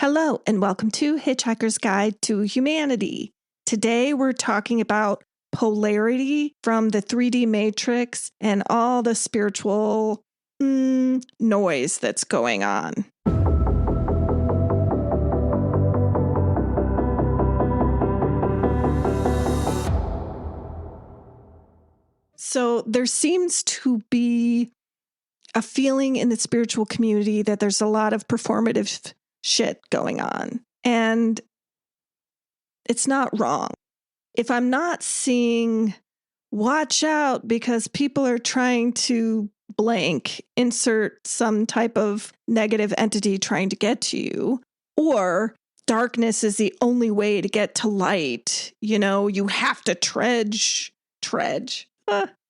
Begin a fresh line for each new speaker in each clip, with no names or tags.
Hello, and welcome to Hitchhiker's Guide to Humanity. Today we're talking about polarity from the 3D Matrix and all the spiritual noise that's going on. So there seems to be a feeling in the spiritual community that there's a lot of performative shit going on. And it's not wrong. If I'm not seeing, watch out because people are trying to blank, insert some type of negative entity trying to get to you, or darkness is the only way to get to light. You know, you have to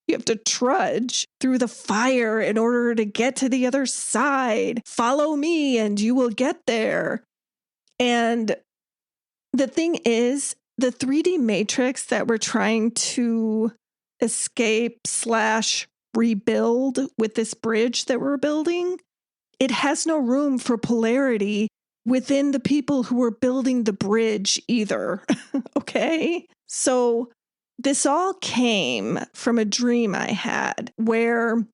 you have to trudge through the fire in order to get to the other side. Follow me and you will get there. And the thing is, the 3D matrix that we're trying to escape / rebuild with this bridge that we're building, it has no room for polarity within the people who are building the bridge either. Okay? So this all came from a dream I had where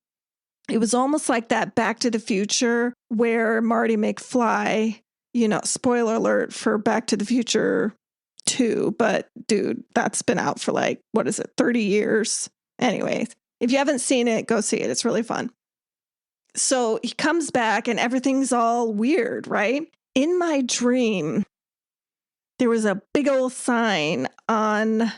it was almost like that Back to the Future where Marty McFly, spoiler alert for Back to the Future 2, but dude, that's been out for 30 years? Anyways, if you haven't seen it, go see it. It's really fun. So he comes back and everything's all weird, right? In my dream, there was a big old sign on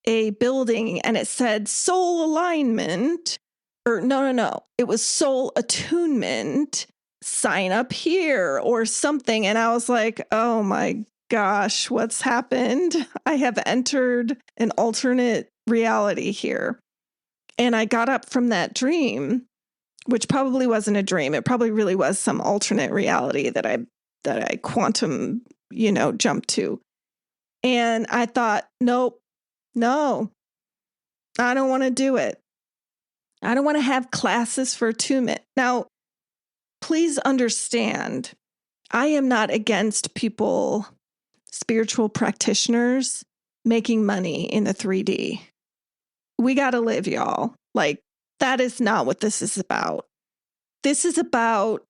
a building and it said soul alignment, or no. It was soul attunement, sign up here or something. And I was like, oh my gosh, what's happened? I have entered an alternate reality here. And I got up from that dream, which probably wasn't a dream. It probably really was some alternate reality that I quantum, jumped to. And I thought, nope. No, I don't want to do it. I don't want to have classes for attunement. Now, please understand, I am not against people, spiritual practitioners, making money in the 3D. We got to live, y'all. That is not what this is about. This is about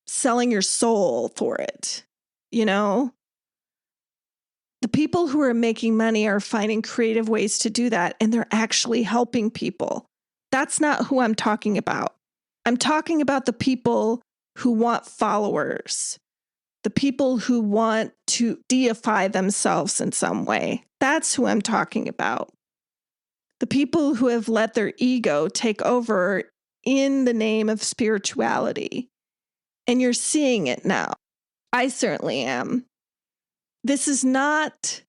selling your soul for it, The people who are making money are finding creative ways to do that, and they're actually helping people. That's not who I'm talking about. I'm talking about the people who want followers, the people who want to deify themselves in some way. That's who I'm talking about. The people who have let their ego take over in the name of spirituality. And you're seeing it now. I certainly am. This is not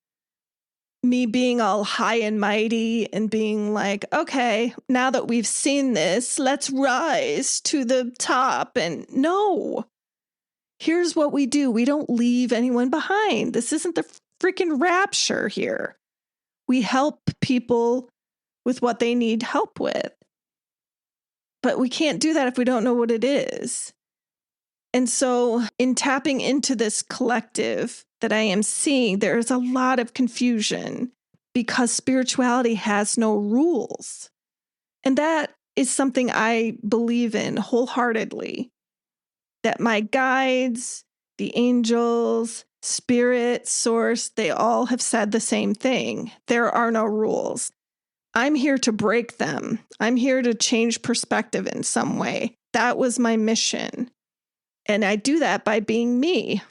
me being all high and mighty and being like, okay, now that we've seen this, let's rise to the top. And no, here's what we do. We don't leave anyone behind. This isn't the freaking rapture here. We help people with what they need help with. But we can't do that if we don't know what it is. And so in tapping into this collective that I am seeing, there's a lot of confusion because spirituality has no rules. And that is something I believe in wholeheartedly. That my guides, the angels, spirit, source, they all have said the same thing. There are no rules. I'm here to break them. I'm here to change perspective in some way. That was my mission. And I do that by being me.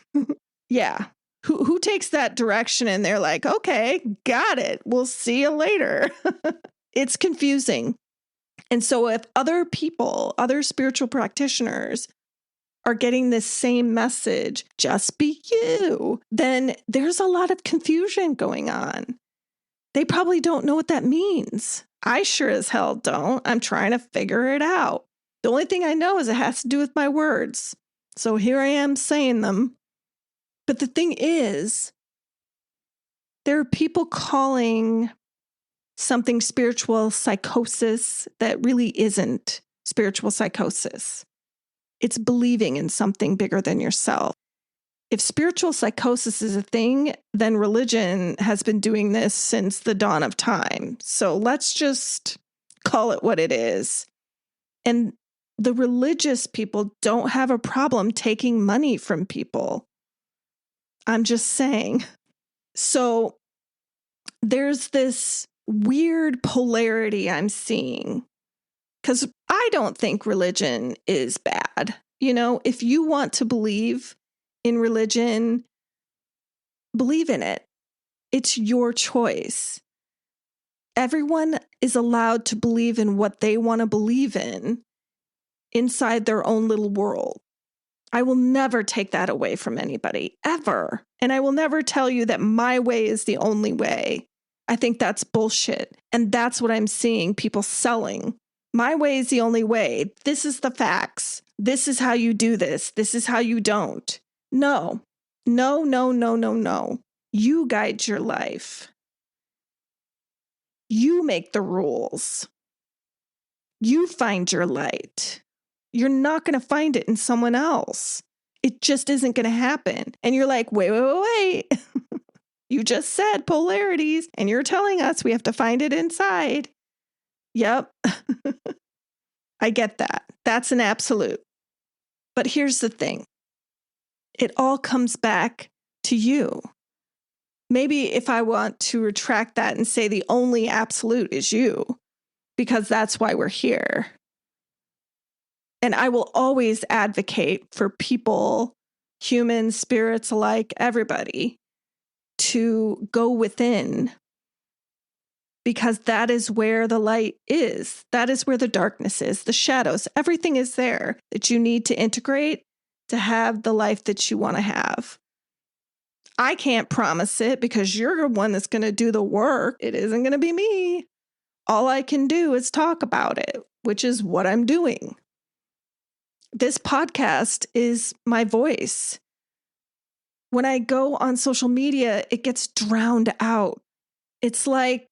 Yeah. Who takes that direction and they're like, okay, got it. We'll see you later. It's confusing. And so if other people, other spiritual practitioners are getting this same message, just be you, then there's a lot of confusion going on. They probably don't know what that means. I sure as hell don't. I'm trying to figure it out. The only thing I know is it has to do with my words. So here I am saying them. But the thing is, there are people calling something spiritual psychosis that really isn't spiritual psychosis. It's believing in something bigger than yourself. If spiritual psychosis is a thing, then religion has been doing this since the dawn of time. So let's just call it what it is. And the religious people don't have a problem taking money from people. I'm just saying. So there's this weird polarity I'm seeing, because I don't think religion is bad. You know, if you want to believe in religion, believe in it. It's your choice. Everyone is allowed to believe in what they want to believe in inside their own little world. I will never take that away from anybody, ever. And I will never tell you that my way is the only way. I think that's bullshit. And that's what I'm seeing people selling. My way is the only way. This is the facts. This is how you do this. This is how you don't. No. No, no, no, no, no. You guide your life. You make the rules. You find your light. You're not going to find it in someone else. It just isn't going to happen. And you're like, wait. You just said polarities, and you're telling us we have to find it inside. Yep. I get that. That's an absolute. But here's the thing. It all comes back to you. Maybe if I want to retract that and say the only absolute is you, because that's why we're here. And I will always advocate for people, humans, spirits alike, everybody, to go within, because that is where the light is. That is where the darkness is, the shadows. Everything is there that you need to integrate to have the life that you want to have. I can't promise it because you're the one that's going to do the work. It isn't going to be me. All I can do is talk about it, which is what I'm doing. This podcast is my voice. When I go on social media, it gets drowned out. It's like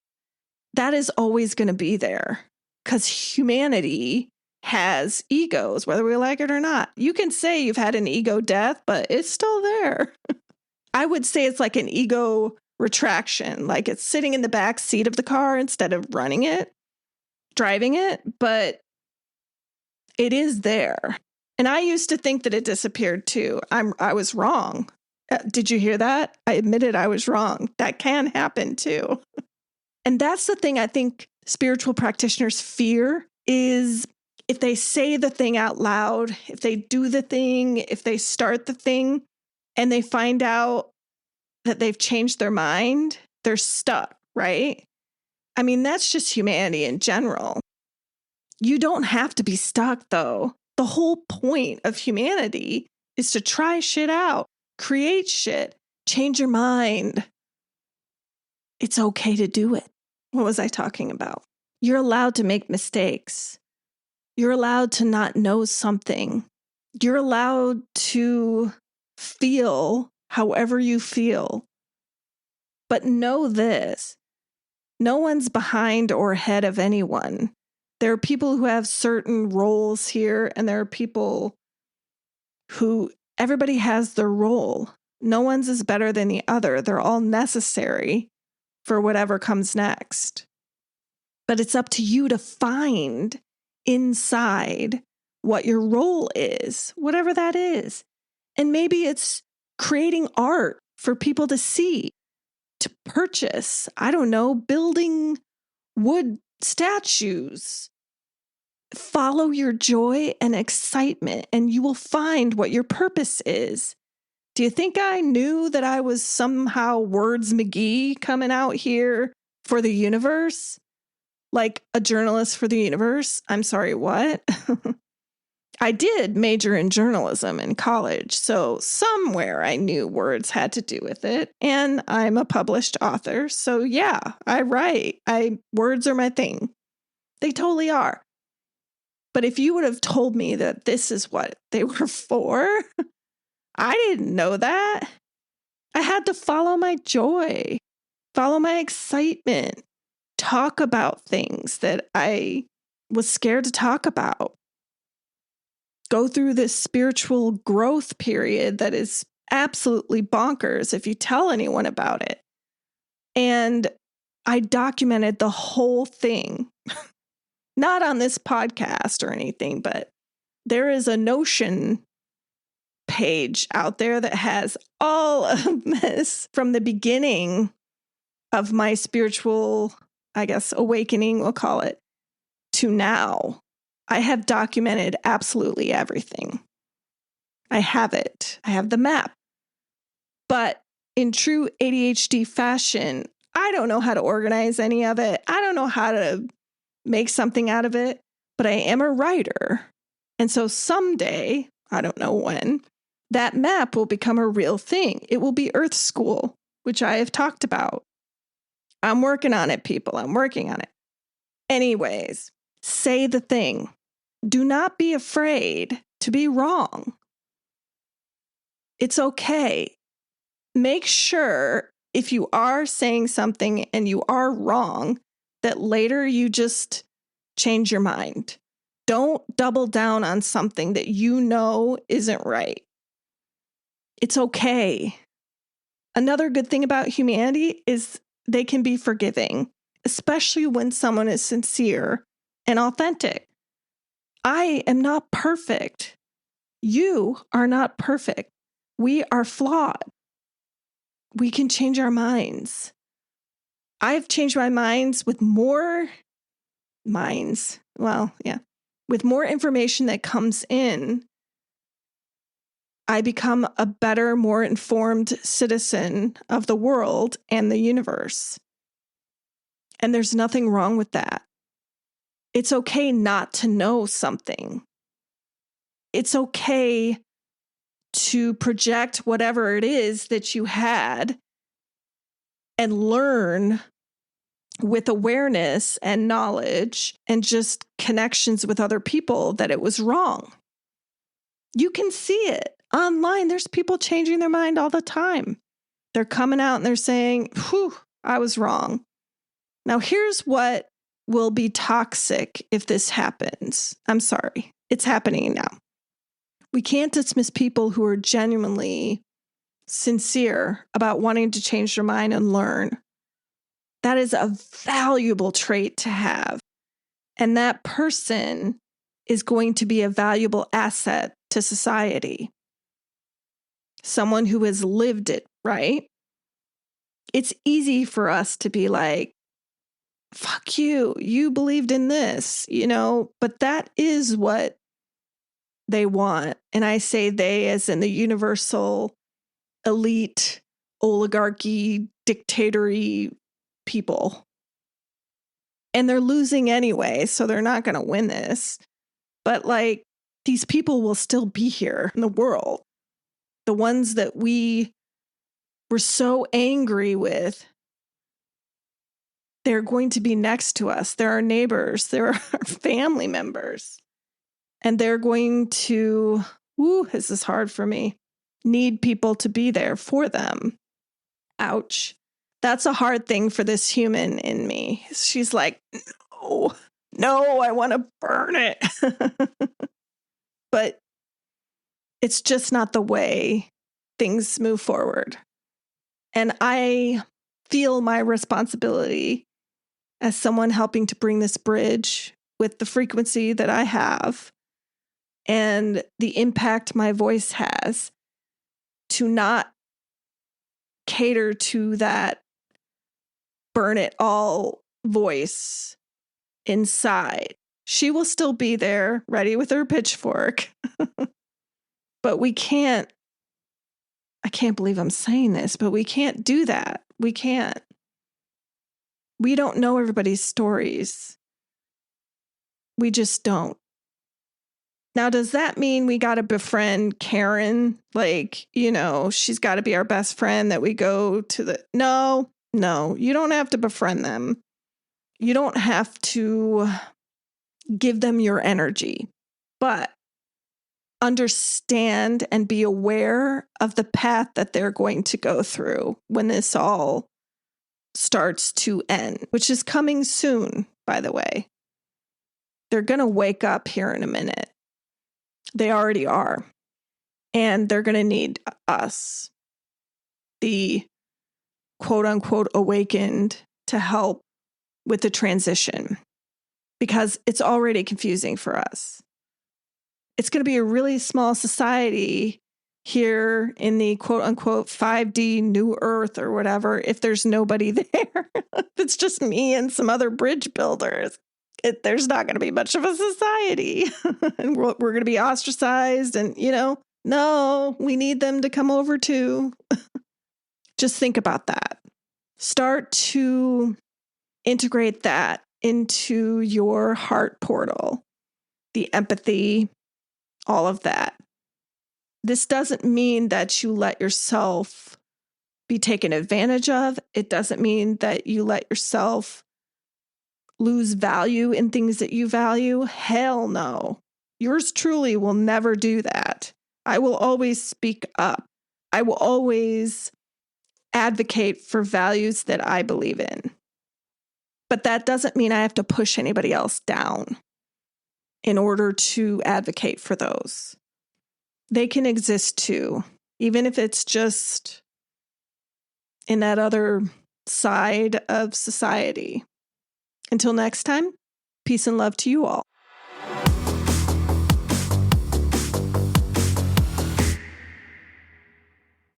that is always going to be there because humanity has egos, whether we like it or not. You can say you've had an ego death, but it's still there. I would say it's like an ego retraction, like it's sitting in the back seat of the car instead of running it, driving it, but it is there. And I used to think that it disappeared too. I was wrong. Did you hear that? I admitted I was wrong. That can happen too. And that's the thing I think spiritual practitioners fear is if they say the thing out loud, if they do the thing, if they start the thing, and they find out that they've changed their mind, they're stuck, right? I mean, that's just humanity in general. You don't have to be stuck, though. The whole point of humanity is to try shit out, create shit, change your mind. It's okay to do it. What was I talking about? You're allowed to make mistakes. You're allowed to not know something. You're allowed to feel however you feel. But know this, no one's behind or ahead of anyone. There are people who have certain roles here, and there are people who, everybody has their role. No one's is better than the other. They're all necessary for whatever comes next. But it's up to you to find inside what your role is, whatever that is. And maybe it's creating art for people to see, to purchase. I don't know, building wood statues. Follow your joy and excitement, and you will find what your purpose is. Do you think I knew that I was somehow Words McGee coming out here for the universe? Like a journalist for the universe? I'm sorry, what? I did major in journalism in college, so somewhere I knew words had to do with it. And I'm a published author, so yeah, I write. Words are my thing. They totally are. But if you would have told me that this is what they were for, I didn't know that. I had to follow my joy, follow my excitement, talk about things that I was scared to talk about. Go through this spiritual growth period that is absolutely bonkers if you tell anyone about it. And I documented the whole thing, not on this podcast or anything, but there is a Notion page out there that has all of this from the beginning of my spiritual, I guess, awakening, we'll call it, to now. I have documented absolutely everything. I have it. I have the map. But in true ADHD fashion, I don't know how to organize any of it. I don't know how to make something out of it, but I am a writer. And so someday, I don't know when, that map will become a real thing. It will be Earth School, which I have talked about. I'm working on it, people. I'm working on it. Anyways, say the thing. Do not be afraid to be wrong. It's okay. Make sure if you are saying something and you are wrong, that later you just change your mind. Don't double down on something that you know isn't right. It's okay. Another good thing about humanity is they can be forgiving, especially when someone is sincere and authentic. I am not perfect. You are not perfect. We are flawed. We can change our minds. I've changed my minds with more minds. Well, yeah. With more information that comes in, I become a better, more informed citizen of the world and the universe. And there's nothing wrong with that. It's okay not to know something. It's okay to project whatever it is that you had and learn with awareness and knowledge and just connections with other people that it was wrong. You can see it online. There's people changing their mind all the time. They're coming out and they're saying, whew, I was wrong. Now, here's what will be toxic if this happens. I'm sorry. It's happening now. We can't dismiss people who are genuinely sincere about wanting to change their mind and learn. That is a valuable trait to have. And that person is going to be a valuable asset to society. Someone who has lived it, right? It's easy for us to be like, fuck you, you believed in this, but that is what they want. And I say they as in the universal elite, oligarchy, dictatory people. And they're losing anyway, so they're not going to win this. But these people will still be here in the world. The ones that we were so angry with, they're going to be next to us. They're our neighbors. They're our family members. And they're going to, this is hard for me, need people to be there for them. Ouch. That's a hard thing for this human in me. She's like, no, I want to burn it. But it's just not the way things move forward. And I feel my responsibility as someone helping to bring this bridge with the frequency that I have and the impact my voice has to not cater to that burn it all voice inside. She will still be there, ready with her pitchfork. But I can't believe I'm saying this, but we can't do that. We can't. We don't know everybody's stories. We just don't. Now, does that mean we got to befriend Karen? She's got to be our best friend that we go to the... No, you don't have to befriend them. You don't have to give them your energy, but understand and be aware of the path that they're going to go through when this all starts to end, which is coming soon, by the way. They're going to wake up here in a minute. They already are. And they're going to need us, the quote unquote awakened, to help with the transition, because it's already confusing for us. It's going to be a really small society here in the quote unquote 5D new earth or whatever if there's nobody there. If it's just me and some other bridge builders, there's not going to be much of a society. And we're going to be ostracized and, no, we need them to come over too. Just think about that. Start to integrate that into your heart portal, the empathy, all of that. This doesn't mean that you let yourself be taken advantage of. It doesn't mean that you let yourself lose value in things that you value. Hell no. Yours truly will never do that. I will always speak up. I will always advocate for values that I believe in. But that doesn't mean I have to push anybody else down in order to advocate for those. They can exist too, even if it's just in that other side of society. Until next time, peace and love to you all.